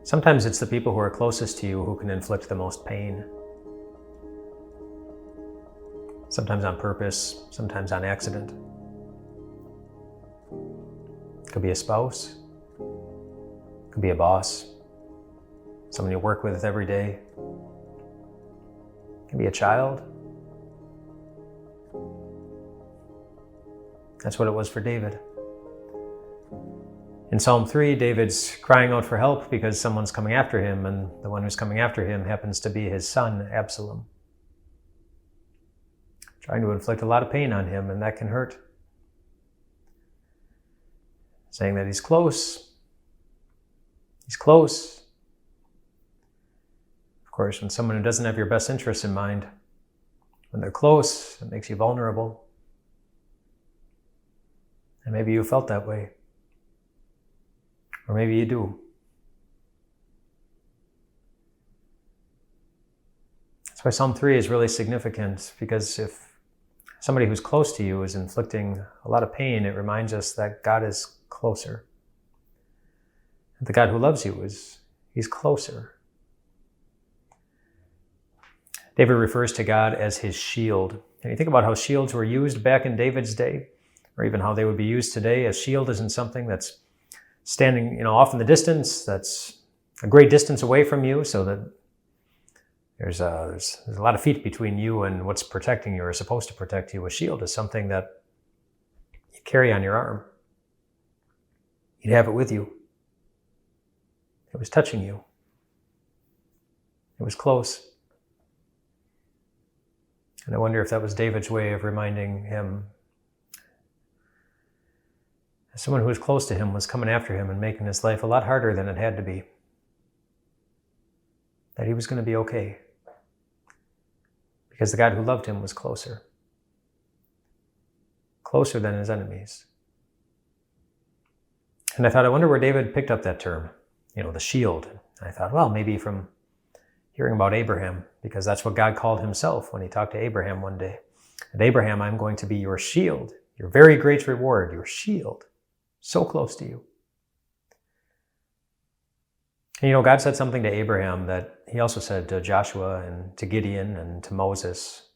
Sometimes it's the people who are closest to you who can inflict the most pain. Sometimes on purpose, sometimes on accident. It could be a spouse, it could be a boss, someone you work with every day. It could be a child. That's what it was for David. In Psalm 3, David's crying out for help because someone's coming after him, and the one who's coming after him happens to be his son, Absalom. Trying to inflict a lot of pain on him, and that can hurt. Saying that he's close. He's close. Of course, when someone who doesn't have your best interests in mind, when they're close, it makes you vulnerable. And maybe you felt that way. Or maybe you do. That's why Psalm 3 is really significant, because if somebody who's close to you is inflicting a lot of pain, it reminds us that God is closer. The God who loves you he's closer. David refers to God as his shield. And you think about how shields were used back in David's day, or even how they would be used today. A shield isn't something that's standing, off in the distance, that's a great distance away from you, so that there's a lot of feet between you and what's protecting you or supposed to protect you. A shield is something that you carry on your arm. You'd have it with you. It was touching you. It was close. And I wonder if that was David's way of reminding him, someone who was close to him was coming after him and making his life a lot harder than it had to be. That he was going to be okay. Because the God who loved him was closer. Closer than his enemies. And I thought, I wonder where David picked up that term, the shield. And I thought, well, maybe from hearing about Abraham, because that's what God called himself when he talked to Abraham one day. And Abraham, I'm going to be your shield, your very great reward, your shield. So close to you. And God said something to Abraham that he also said to Joshua and to Gideon and to Moses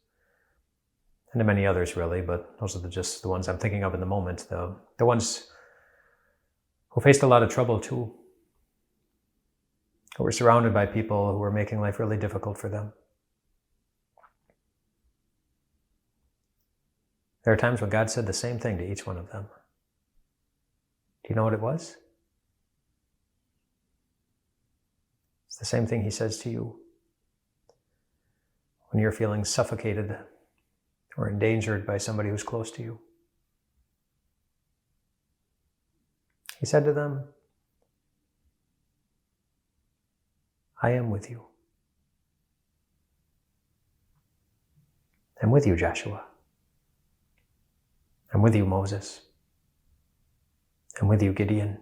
and to many others, really, but those are just the ones I'm thinking of in the moment, the ones who faced a lot of trouble too, who were surrounded by people who were making life really difficult for them. There are times when God said the same thing to each one of them. Do you know what it was? It's the same thing he says to you when you're feeling suffocated or endangered by somebody who's close to you. He said to them, I am with you. I'm with you, Joshua. I'm with you, Moses. I'm with you, Gideon.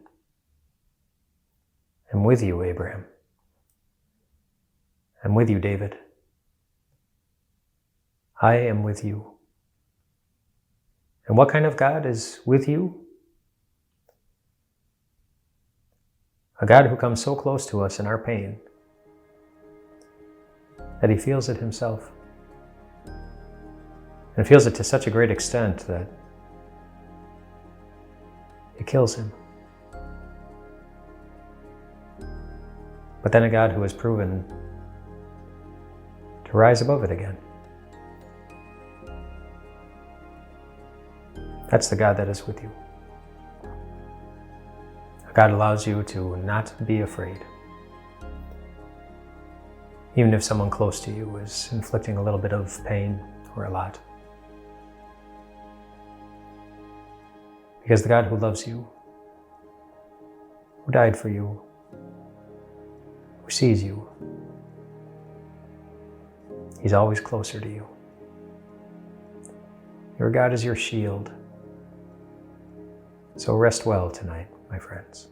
I'm with you, Abraham. I'm with you, David. I am with you. And what kind of God is with you? A God who comes so close to us in our pain that he feels it himself. And feels it to such a great extent that it kills him. But then a God who has proven to rise above it again. That's the God that is with you. God allows you to not be afraid. Even if someone close to you is inflicting a little bit of pain or a lot. Because the God who loves you, who died for you, who sees you, he's always closer to you. Your God is your shield. So rest well tonight, my friends.